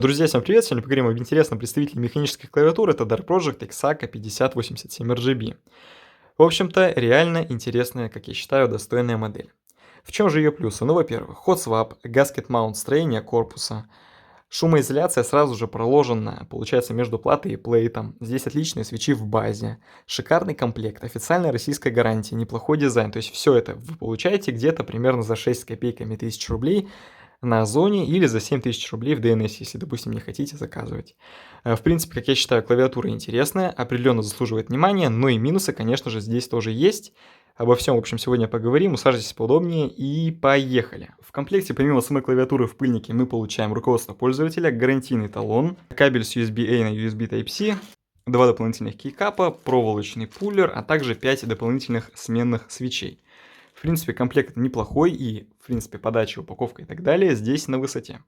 Друзья, всем привет! Сегодня поговорим об интересном представителе механической клавиатуры. Это Dark Project Xaka 5087 RGB. В общем-то, реально интересная, как я считаю, достойная модель. В чем же ее плюсы? Ну, во-первых, hot swap, gasket mount строение корпуса, шумоизоляция сразу же проложена, получается, между платой и плейтом. Здесь отличные свечи в базе, шикарный комплект, официальная российская гарантия, неплохой дизайн. То есть все это вы получаете где-то примерно за 6 с копейками тысяч рублей на Озоне или за 7000 рублей в DNS, если, допустим, не хотите заказывать. В принципе, как я считаю, клавиатура интересная, определенно заслуживает внимания, но и минусы, конечно же, здесь тоже есть. Обо всем, в общем, сегодня поговорим, усаживайтесь поудобнее и поехали. В комплекте, помимо самой клавиатуры в пыльнике, мы получаем руководство пользователя, гарантийный талон, кабель с USB-A на USB Type-C, два дополнительных кейкапа, проволочный пуллер, а также 5 дополнительных сменных свечей. В принципе, комплект неплохой и, в принципе, подача, упаковка и так далее здесь на высоте.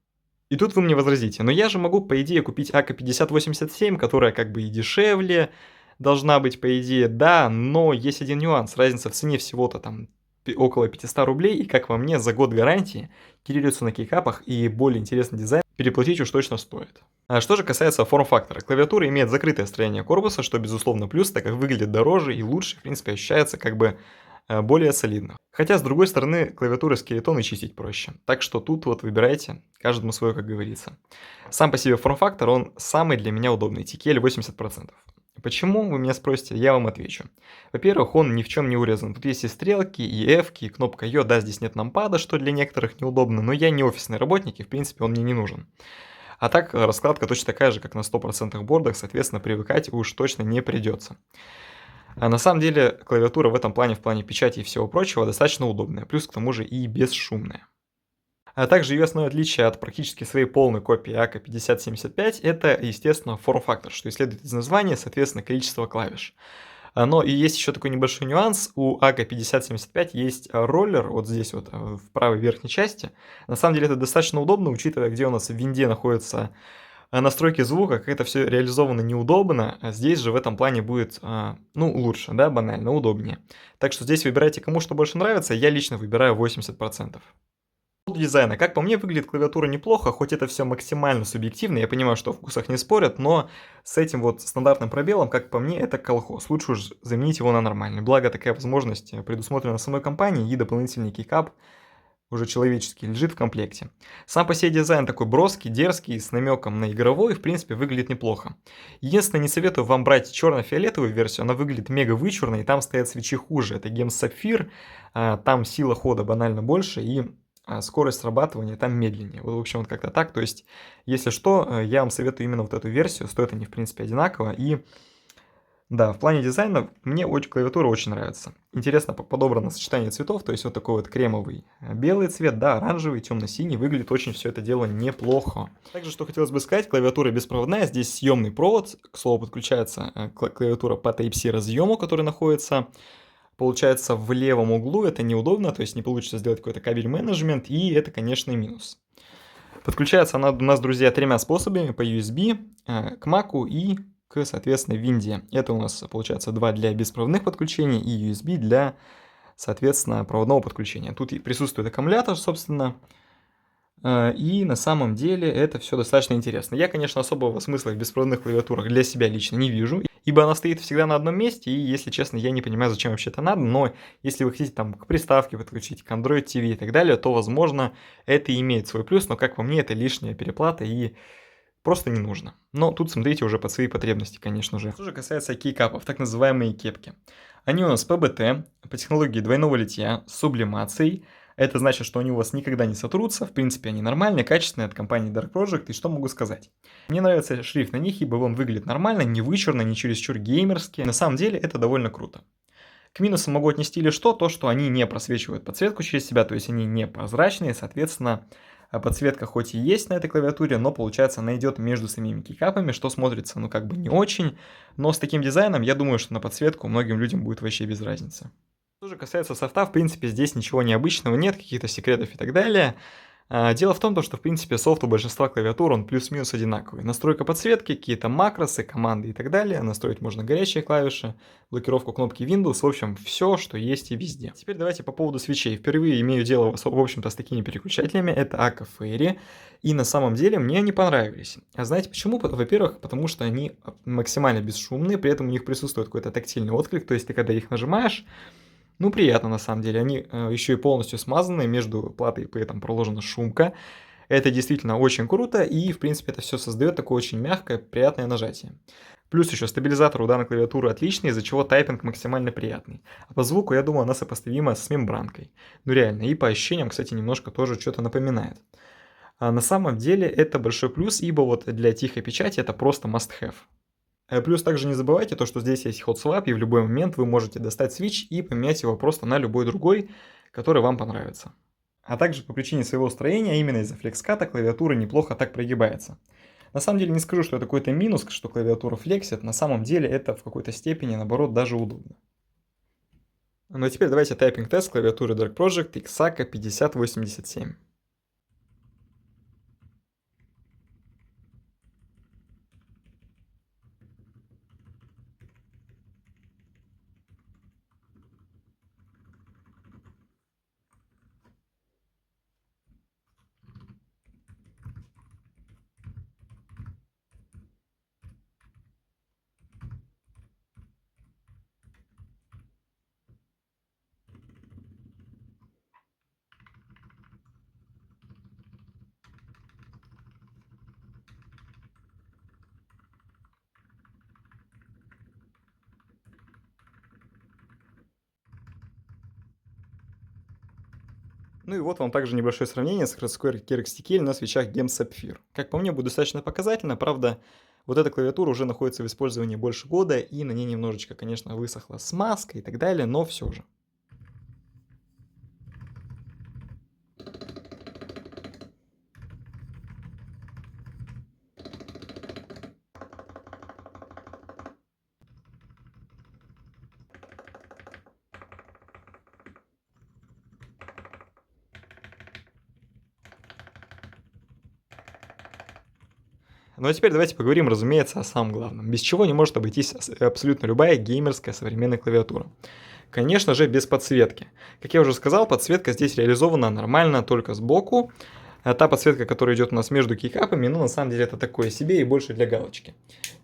И тут вы мне возразите, но я же могу, по идее, купить АК-5087, которая как бы и дешевле должна быть, по идее, да, но есть один нюанс, разница в цене всего-то там около 500 рублей, и, как по мне, за год гарантии, кириллицу на кейкапах и более интересный дизайн переплатить уж точно стоит. А что же касается форм-фактора, клавиатура имеет закрытое строение корпуса, что, безусловно, плюс, так как выглядит дороже и лучше, в принципе, ощущается как бы более солидно. Хотя, с другой стороны, клавиатуры скелетоны чистить проще. Так что тут вот выбирайте, каждому свое, как говорится. Сам по себе форм-фактор, он самый для меня удобный, TKL 80%. Почему, вы меня спросите, я вам отвечу. Во-первых, он ни в чем не урезан. Тут есть и стрелки, и F, и кнопка Ё. Да, здесь нет нампада, что для некоторых неудобно, но я не офисный работник, и в принципе он мне не нужен. А так, раскладка точно такая же, как на 100% бордах, соответственно, привыкать уж точно не придется. А на самом деле клавиатура в этом плане, в плане печати и всего прочего, достаточно удобная, плюс к тому же и бесшумная. А также ее основное отличие от практически своей полной копии АК-5075 это, естественно, форм-фактор, что и следует из названия, соответственно, количество клавиш. Но и есть еще такой небольшой нюанс, у АК-5075 есть роллер, вот здесь вот в правой верхней части. На самом деле это достаточно удобно, учитывая, где у нас в винде находится настройки звука, как это все реализовано неудобно, а здесь же в этом плане будет, ну, лучше, да, банально, удобнее. Так что здесь выбирайте, кому что больше нравится, я лично выбираю 80%. По поводу дизайна, как по мне, выглядит клавиатура неплохо, хоть это все максимально субъективно, я понимаю, что о вкусах не спорят, но с этим вот стандартным пробелом, как по мне, это колхоз, лучше уж заменить его на нормальный. Благо такая возможность предусмотрена самой компанией и дополнительный кейкап уже человеческий, лежит в комплекте. Сам по себе дизайн такой броский, дерзкий, с намеком на игровой, в принципе, выглядит неплохо. Единственное, не советую вам брать черно-фиолетовую версию, она выглядит мега вычурно, и там стоят свечи хуже. Это Gems Sapphire, там сила хода банально больше, и скорость срабатывания там медленнее. Вот, в общем, вот как-то так. То есть, если что, я вам советую именно вот эту версию, стоят они, в принципе, одинаково, и да, в плане дизайна мне клавиатура очень нравится. Интересно подобрано сочетание цветов, то есть вот такой вот кремовый белый цвет, да, оранжевый, темно-синий, выглядит очень все это дело неплохо. Также, что хотелось бы сказать, клавиатура беспроводная, здесь съемный провод, к слову, подключается клавиатура по Type-C разъему, который находится, получается, в левом углу, это неудобно, то есть не получится сделать какой-то кабель менеджмент, и это, конечно, минус. Подключается она у нас, друзья, тремя способами, по USB, к Mac и соответственно, винде. Это у нас, получается, два для беспроводных подключений и USB для, соответственно, проводного подключения. Тут присутствует аккумулятор, собственно, и на самом деле это все достаточно интересно. Я, конечно, особого смысла в беспроводных клавиатурах для себя лично не вижу, ибо она стоит всегда на одном месте, и, если честно, я не понимаю, зачем вообще это надо, но если вы хотите там к приставке подключить, к Android TV и так далее, то, возможно, это имеет свой плюс, но, как по мне, это лишняя переплата и просто не нужно. Но тут смотрите уже под свои потребности, конечно же. Что же касается кейкапов, так называемые кепки. Они у нас ПБТ, по технологии двойного литья, с сублимацией. Это значит, что они у вас никогда не сотрутся. В принципе, они нормальные, качественные, от компании Dark Project. И что могу сказать? Мне нравится шрифт на них, ибо он выглядит нормально, не вычурно, не чересчур геймерски. На самом деле, это довольно круто. К минусам могу отнести лишь то, что они не просвечивают подсветку через себя, то есть они не прозрачные, соответственно, подсветка хоть и есть на этой клавиатуре, но получается она идет между самими кейкапами, что смотрится ну как бы не очень, но с таким дизайном я думаю, что на подсветку многим людям будет вообще без разницы. Что же касается софта, в принципе здесь ничего необычного нет, каких-то секретов и так далее. Дело в том, что, в принципе, софт у большинства клавиатур, он плюс-минус одинаковый. Настройка подсветки, какие-то макросы, команды и так далее. Настроить можно горячие клавиши, блокировку кнопки Windows, в общем, все, что есть и везде. Теперь давайте по поводу свечей. Впервые имею дело, в общем-то, с такими переключателями. Это Akka Fairy. И на самом деле мне они понравились. А знаете почему? Во-первых, потому что они максимально бесшумные, при этом у них присутствует какой-то тактильный отклик, то есть ты когда их нажимаешь, ну, приятно на самом деле. Они еще и полностью смазаны, между платой при этом проложена шумка. Это действительно очень круто, и, в принципе, это все создает такое очень мягкое, приятное нажатие. Плюс еще стабилизатор у данной клавиатуры отличный, из-за чего тайпинг максимально приятный. А по звуку, я думаю, она сопоставима с мембранкой. Ну реально, и по ощущениям, кстати, немножко тоже что-то напоминает. А на самом деле это большой плюс, ибо вот для тихой печати это просто must-have. Плюс также не забывайте то, что здесь есть hot swap, и в любой момент вы можете достать switch и поменять его просто на любой другой, который вам понравится. А также по причине своего строения, именно из-за флекската, клавиатура неплохо так прогибается. На самом деле не скажу, что это какой-то минус, что клавиатура флексит, на самом деле это в какой-то степени, наоборот, даже удобно. Ну а теперь давайте тайпинг-тест клавиатуры Dark Project Xaka 5087. Ну и вот вам также небольшое сравнение с Square KRX на свечах Gem Sapphire. Как по мне, будет достаточно показательно, правда, вот эта клавиатура уже находится в использовании больше года, и на ней немножечко, конечно, высохла смазка и так далее, но все же. Ну а теперь давайте поговорим, разумеется, о самом главном. Без чего не может обойтись абсолютно любая геймерская современная клавиатура. Конечно же, без подсветки. Как я уже сказал, подсветка здесь реализована нормально только сбоку. А та подсветка, которая идет у нас между кейкапами, ну на самом деле это такое себе и больше для галочки.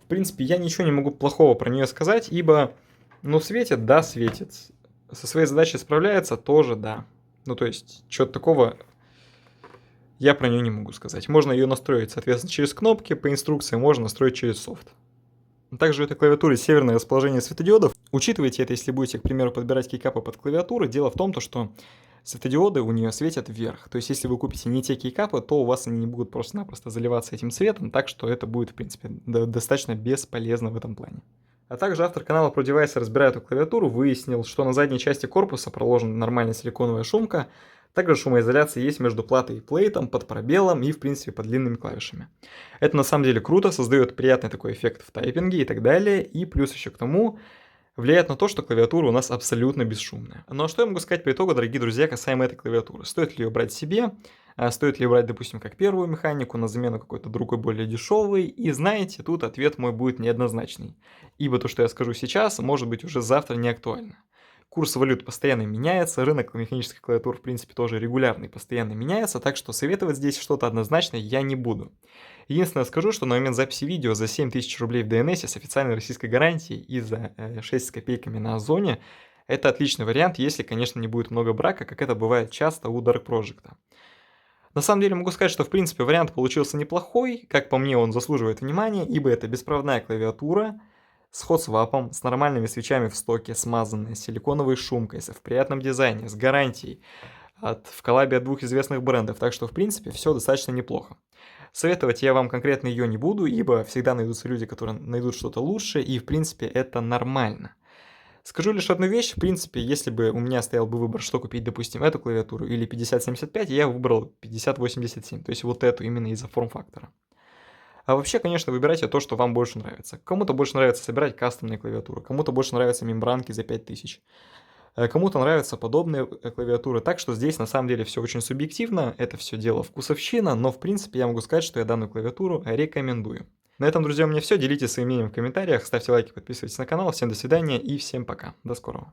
В принципе, я ничего не могу плохого про нее сказать, ибо, ну, светит, да, светит. Со своей задачей справляется, тоже да. Ну, то есть, чего-то такого я про нее не могу сказать. Можно ее настроить, соответственно, через кнопки, по инструкции, можно настроить через софт. Также у этой клавиатуры северное расположение светодиодов. Учитывайте это, если будете, к примеру, подбирать кейкапы под клавиатуру. Дело в том, что светодиоды у нее светят вверх. То есть, если вы купите не те кейкапы, то у вас они не будут просто-напросто заливаться этим цветом, так что это будет, в принципе, достаточно бесполезно в этом плане. А также автор канала про девайсы разбирая эту клавиатуру выяснил, что на задней части корпуса проложена нормальная силиконовая шумка, также шумоизоляция есть между платой и плейтом, под пробелом и, в принципе, под длинными клавишами. Это на самом деле круто, создает приятный такой эффект в тайпинге и так далее, и плюс еще к тому влияет на то, что клавиатура у нас абсолютно бесшумная. Ну а что я могу сказать по итогу, дорогие друзья, касаемо этой клавиатуры? Стоит ли ее брать себе? Стоит ли брать, допустим, как первую механику на замену какой-то другой более дешевой? И знаете, тут ответ мой будет неоднозначный. Ибо то, что я скажу сейчас, может быть уже завтра не актуально. Курс валют постоянно меняется, рынок механических клавиатур, в принципе, тоже регулярный, постоянно меняется, так что советовать здесь что-то однозначно я не буду. Единственное скажу, что на момент записи видео за 7000 рублей в DNS с официальной российской гарантией и за 6 с копейками на Озоне это отличный вариант, если, конечно, не будет много брака, как это бывает часто у Dark Project. На самом деле могу сказать, что в принципе вариант получился неплохой, как по мне он заслуживает внимания, ибо это беспроводная клавиатура, с хот-свапом, с нормальными свечами в стоке, смазанная, с силиконовой шумкой, в приятном дизайне, с гарантией, в коллабе от двух известных брендов, так что в принципе все достаточно неплохо. Советовать я вам конкретно ее не буду, ибо всегда найдутся люди, которые найдут что-то лучше, и в принципе это нормально. Скажу лишь одну вещь, в принципе, если бы у меня стоял бы выбор, что купить, допустим, эту клавиатуру или 5075, я выбрал 5087, то есть вот эту именно из-за форм-фактора. А вообще, конечно, выбирайте то, что вам больше нравится. Кому-то больше нравится собирать кастомные клавиатуры, кому-то больше нравятся мембранки за 5000. Кому-то нравятся подобные клавиатуры. Так что здесь на самом деле все очень субъективно, это все дело вкусовщина, но в принципе я могу сказать, что я данную клавиатуру рекомендую. На этом, друзья, у меня все. Делитесь своим мнением в комментариях, ставьте лайки, подписывайтесь на канал. Всем до свидания и всем пока. До скорого.